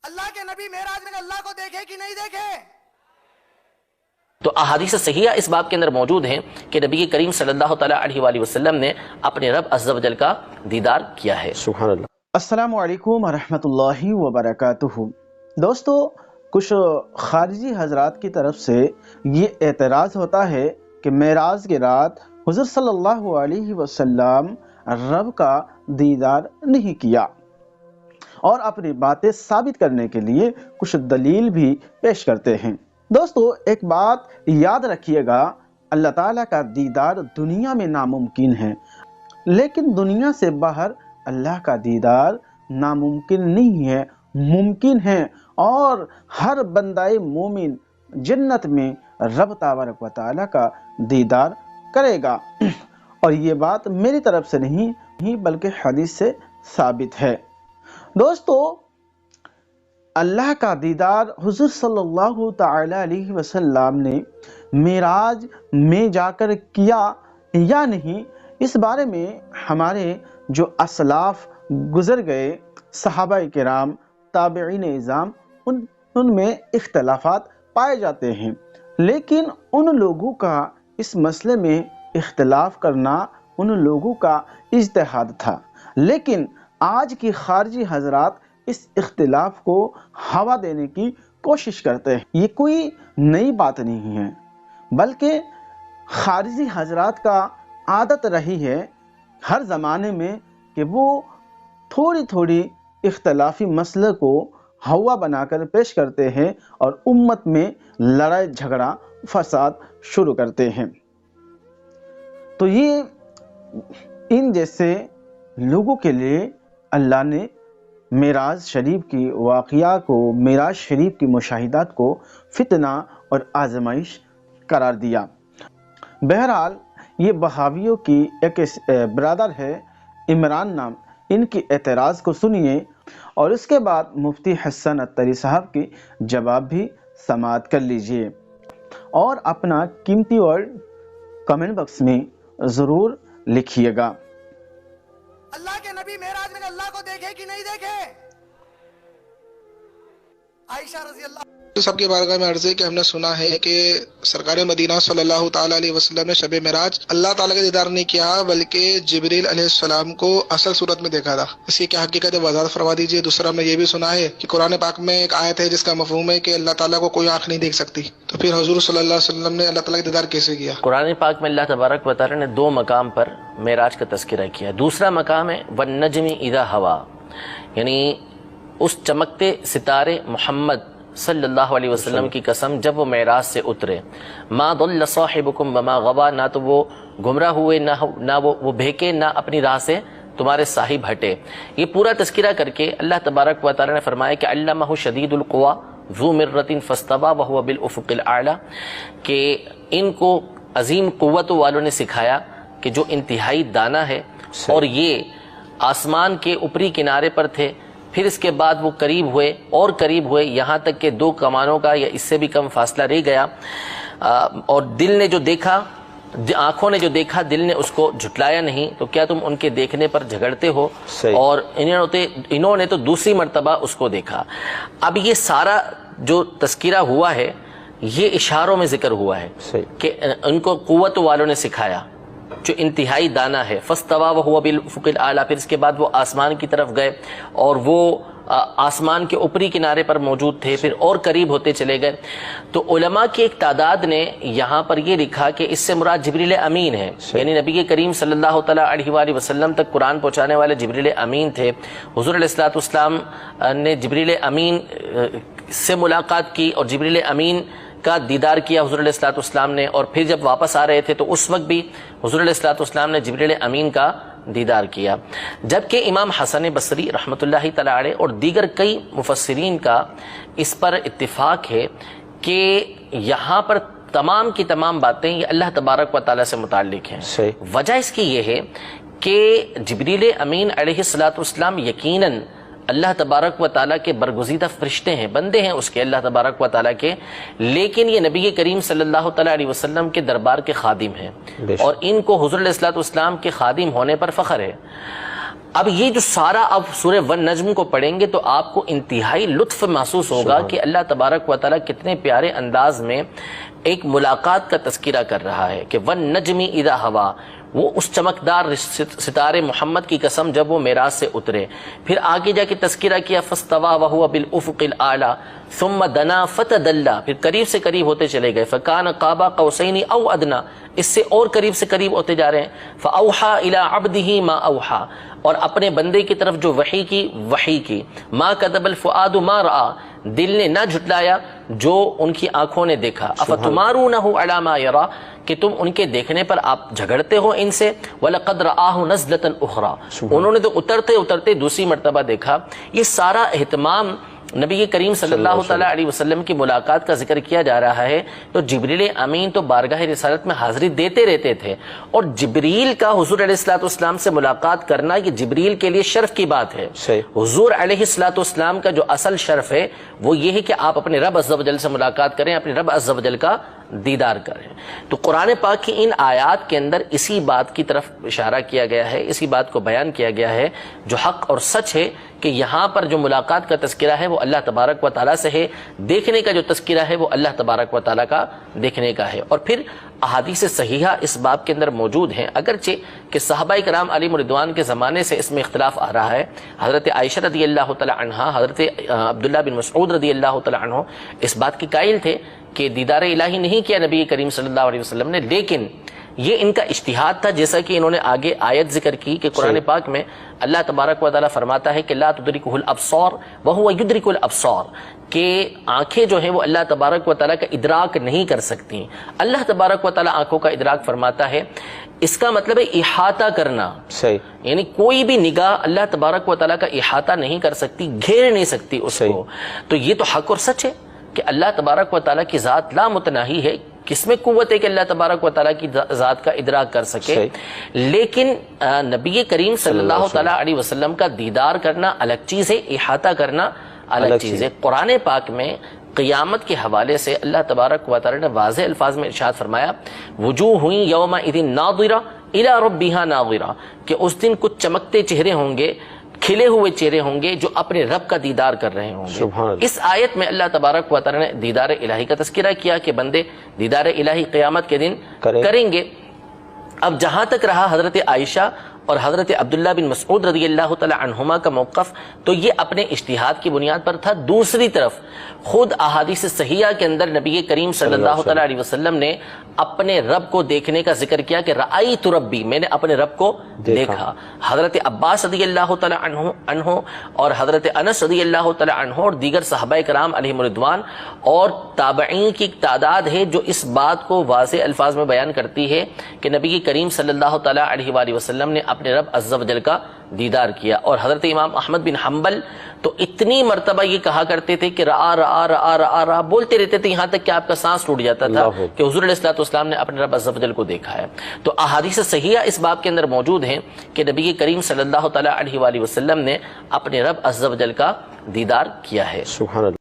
اللہ کے نبی معراج میں اللہ کو دیکھے کہ نہیں دیکھے؟ تو احادیث صحیحہ اس باب کے اندر موجود ہیں کہ نبی کریم صلی اللہ تعالیٰ علیہ وآلہ وسلم نے اپنے رب عز و جل کا دیدار کیا ہے۔ سبحان اللہ۔ السلام علیکم ورحمۃ اللہ وبرکاتہ۔ دوستو، کچھ خارجی حضرات کی طرف سے یہ اعتراض ہوتا ہے کہ معراج کی رات حضور صلی اللہ علیہ وسلم رب کا دیدار نہیں کیا، اور اپنی باتیں ثابت کرنے کے لیے کچھ دلیل بھی پیش کرتے ہیں۔ دوستو، ایک بات یاد رکھیے گا، اللہ تعالیٰ کا دیدار دنیا میں ناممکن ہے، لیکن دنیا سے باہر اللہ کا دیدار ناممکن نہیں ہے، ممکن ہے، اور ہر بندہ مومن جنت میں رب تبارک و تعالیٰ کا دیدار کرے گا۔ اور یہ بات میری طرف سے نہیں بلکہ حدیث سے ثابت ہے۔ دوستو، اللہ کا دیدار حضور صلی اللہ تعالی علیہ وسلم نے معراج میں جا کر کیا یا نہیں، اس بارے میں ہمارے جو اسلاف گزر گئے، صحابہ کرام، تابعین اعظام، ان میں اختلافات پائے جاتے ہیں، لیکن ان لوگوں کا اس مسئلے میں اختلاف کرنا ان لوگوں کا اجتہاد تھا، لیکن آج کی خارجی حضرات اس اختلاف کو ہوا دینے کی کوشش کرتے ہیں۔ یہ کوئی نئی بات نہیں ہے، بلکہ خارجی حضرات کا عادت رہی ہے ہر زمانے میں کہ وہ تھوڑی تھوڑی اختلافی مسئلے کو ہوا بنا کر پیش کرتے ہیں اور امت میں لڑائی جھگڑا فساد شروع کرتے ہیں۔ تو یہ ان جیسے لوگوں کے لیے اللہ نے معراج شریف کی واقعہ کو، معراج شریف کی مشاہدات کو فتنہ اور آزمائش قرار دیا۔ بہرحال یہ بہاویوں کی ایک برادر ہے عمران نام، ان کی اعتراض کو سنیے اور اس کے بعد مفتی حسن عطاری صاحب کی جواب بھی سماعت کر لیجئے، اور اپنا قیمتی ورڈ کمنٹ باکس میں ضرور لکھیے گا۔ اللہ کے نبی معراج میں اللہ کو دیکھے کہ نہیں دیکھے؟ عائشہ رضی اللہ سب کی بارگاہ میں عرض ہے کہ ہم نے سنا ہے کہ سرکار مدینہ صلی اللہ تعالیٰ علیہ وسلم نے شب معراج اللہ تعالیٰ کا دیدار نہیں کیا بلکہ جبریل علیہ السلام کو اصل صورت میں دیکھا تھا۔ اس کی کیا حقیقت ہے، وضاحت فرما دیجیے۔ دوسرا، ہم نے یہ بھی سنا ہے کہ قرآن پاک میں ایک آیت ہے جس کا مفہوم ہے کہ اللہ تعالیٰ کو کوئی آنکھ نہیں دیکھ سکتی، تو پھر حضور صلی اللہ علیہ وسلم نے اللہ تعالیٰ کا دیدار کیسے کیا؟ قرآن پاک میں اللہ تبارک و تعالیٰ نے دو مقام پر معراج کا تذکرہ کیا۔ دوسرا مقام ہے وَالنَّجْمِ إِذَا هَوَىٰ، یعنی اس چمکتے ستارے محمد صلی اللہ علیہ وسلم کی قسم جب وہ معراج سے اترے، ما ضل صاحبکم وما غوا، نہ تو وہ گمراہ ہوئے نہ وہ بھیکے، نہ اپنی راہ سے تمہارے صاحب ہٹے۔ یہ پورا تذکرہ کر کے اللہ تبارک و تعالی نے فرمایا کہ علمہ شدید القوا ذو مرۃ فاستوى وهو بالافق الاعلی، کہ ان کو عظیم قوت والوں نے سکھایا کہ جو انتہائی دانا ہے، اور یہ آسمان کے اوپری کنارے پر تھے، پھر اس کے بعد وہ قریب ہوئے اور قریب ہوئے، یہاں تک کہ دو کمانوں کا یا اس سے بھی کم فاصلہ رہ گیا، اور دل نے جو دیکھا، آنکھوں نے جو دیکھا، دل نے اس کو جھٹلایا نہیں، تو کیا تم ان کے دیکھنے پر جھگڑتے ہو؟ اور انہوں نے تو دوسری مرتبہ اس کو دیکھا۔ اب یہ سارا جو تذکرہ ہوا ہے یہ اشاروں میں ذکر ہوا ہے کہ ان کو قوت والوں نے سکھایا جو انتہائی دانا ہے۔ فاستوى وهو بالافق الاعلی، پھر اس کے بعد وہ آسمان کی طرف گئے اور وہ آسمان کے اوپری کنارے پر موجود تھے، پھر اور قریب ہوتے چلے گئے۔ تو علماء کی ایک تعداد نے یہاں پر یہ لکھا کہ اس سے مراد جبریل امین ہے، یعنی نبی کریم صلی اللہ تعالیٰ علیہ وآلہ وسلم تک قرآن پہنچانے والے جبریل امین تھے۔ حضور علیہ الصلوۃ والسلام نے جبریل امین سے ملاقات کی اور جبریل امین کا دیدار کیا حضور علیہ الصلوۃ والسلام نے، اور پھر جب واپس آ رہے تھے تو اس وقت بھی حضور علیہ الصلوۃ والسلام نے جبریل امین کا دیدار کیا۔ جبکہ امام حسن بصری رحمۃ اللہ تعالی علیہ اور دیگر کئی مفسرین کا اس پر اتفاق ہے کہ یہاں پر تمام کی تمام باتیں یہ اللہ تبارک و تعالیٰ سے متعلق ہیں۔ وجہ اس کی یہ ہے کہ جبریل امین علیہ الصلوۃ والسلام یقیناً اللہ تبارک و تعالیٰ کے برگزیدہ فرشتے ہیں، بندے ہیں اس کے اللہ تبارک و تعالیٰ کے، لیکن یہ نبی کریم صلی اللہ تعالیٰ علیہ وسلم کے دربار کے خادم ہیں، اور ان کو حضور علیہ الصلوۃ والسلام کے خادم ہونے پر فخر ہے۔ اب یہ جو سارا اب سورہ ون نجم کو پڑھیں گے تو آپ کو انتہائی لطف محسوس ہوگا کہ اللہ تبارک و تعالیٰ کتنے پیارے انداز میں ایک ملاقات کا تذکرہ کر رہا ہے کہ ون نجمی اذا ہوا، وہ اس چمکدار ستارے محمد کی قسم جب وہ معراج سے اترے. پھر آگے جا کے تذکرہ کیا فاستوى وهو بالافق الاعلى ثم دنا فتدلى، پھر قریب سے قریب ہوتے چلے گئے. فکان قاب قوسین او ادنى، اس سے اور قریب سے قریب ہوتے جا رہے ہیں. فاوحى الى عبده ما اوحى، اور اپنے بندے کی طرف جو وحی کی. ما كذب الفؤاد ما رأى، دل نے نہ جھٹلایا جو ان کی آنکھوں نے دیکھا. افتمارونہ علی ما یرا، کہ تم ان کے دیکھنے پر آپ جھگڑتے ہو ان سے. وَلَقَدْ رَآهُ نَزْلَةً أُخْرَى، انہوں نے تو اترتے دوسری مرتبہ دیکھا. یہ سارا اہتمام نبی کریم صلی اللہ تعالیٰ علیہ وسلم کی ملاقات کا ذکر کیا جا رہا ہے. تو جبریل امین تو بارگاہ رسالت میں حاضری دیتے رہتے تھے، اور جبریل کا حضور علیہ الصلوۃ والسلام سے ملاقات کرنا یہ جبریل کے لیے شرف کی بات ہے. حضور علیہ الصلوۃ والسلام کا جو اصل شرف ہے وہ یہ ہے کہ آپ اپنے رب عز و جل سے ملاقات کریں، اپنے رب عز و جل کا دیدار کریں. تو قرآن پاک کی ان آیات کے اندر اسی بات کی طرف اشارہ کیا گیا ہے، اسی بات کو بیان کیا گیا ہے جو حق اور سچ ہے، کہ یہاں پر جو ملاقات کا تذکرہ ہے وہ اللہ تبارک و تعالیٰ سے ہے، دیکھنے کا جو تذکرہ ہے وہ اللہ تبارک و تعالیٰ کا دیکھنے کا ہے. اور پھر احادیث صحیحہ اس باب کے اندر موجود ہیں، اگرچہ کہ صحابہ کرام علیہم رضوان کے زمانے سے اس میں اختلاف آ رہا ہے. حضرت عائشہ رضی اللہ تعالیٰ عنہا، حضرت عبداللہ بن مسعود رضی اللہ تعالیٰ عنہ اس بات کی قائل تھے کہ دیدار الہی نہیں کیا نبی کریم صلی اللہ علیہ وسلم نے، لیکن یہ ان کا اجتہاد تھا، جیسا کہ انہوں نے آگے آیت ذکر کی کہ قرآن پاک میں اللہ تبارک و تعالیٰ فرماتا ہے کہ لا تدرکہ الابصار وہو یدرک الابصار، کہ آنکھیں جو ہیں وہ اللہ تبارک و تعالیٰ کا ادراک نہیں کر سکتی. اللہ تبارک و تعالیٰ آنکھوں کا ادراک فرماتا ہے، اس کا مطلب ہے احاطہ کرنا. یعنی کوئی بھی نگاہ اللہ تبارک و تعالیٰ کا احاطہ نہیں کر سکتی، گھیر نہیں سکتی اس کو. تو یہ تو حق اور سچ ہے کہ اللہ تبارک و تعالیٰ کی ذات لا متناہی ہے. کس میں قوت ہے کہ اللہ تبارک و تعالیٰ کی ذات کا ادراک کر سکے؟ لیکن نبی کریم صلی اللہ تعالیٰ علیہ وسلم کا دیدار کرنا الگ چیز ہے، احاطہ کرنا الگ چیز ہے. قرآن پاک میں قیامت کے حوالے سے اللہ تبارک و تعالیٰ نے واضح الفاظ میں ارشاد فرمایا وجوہ یومئذ ناظرہ الی ربہا ناظرہ، کہ اس دن کچھ چمکتے چہرے ہوں گے، کھلے ہوئے چہرے ہوں گے جو اپنے رب کا دیدار کر رہے ہوں گے. اس آیت میں اللہ تبارک و تعالیٰ نے دیدار الہی کا تذکرہ کیا کہ بندے دیدار الہی قیامت کے دن کریں گے. اب جہاں تک رہا حضرت عائشہ اور حضرت عبداللہ بن مسعود رضی اللہ تعالی عنہما کا موقف، تو یہ اپنے اجتہاد کی بنیاد پر تھا. دوسری طرف خود احادیث صحیحہ کے اندر نبی کریم صلی اللہ تعالی علیہ وسلم نے اپنے رب کو دیکھنے کا ذکر کیا کہ رأیت ربی، میں نے اپنے رب کو دیکھا. حضرت عباس رضی اللہ تعالی عنہ اور حضرت انس رضی اللہ تعالی عنہ اور دیگر صحابہ کرام علیہم رضوان اور تابعین کی تعداد ہے جو اس بات کو واضح الفاظ میں بیان کرتی ہے کہ نبی کریم صلی اللہ تعالی علیہ وآلہ وسلم نے اپنے رب عز و جل کا دیدار کیا. اور حضرت امام احمد بن حنبل تو اتنی مرتبہ یہ کہا کرتے تھے کہ رآ رآ رآ رآ رآ بولتے رہتے تھے، یہاں تک کہ آپ کا سانس ٹوٹ جاتا تھا کہ حضور علیہ الصلوۃ والسلام نے اپنے رب عز و جل کو دیکھا ہے. تو احادیث صحیحہ اس باب کے اندر موجود ہیں کہ نبی کریم صلی اللہ تعالی علیہ وآلہ وسلم نے اپنے رب عز و جل کا دیدار کیا ہے. سبحان اللہ.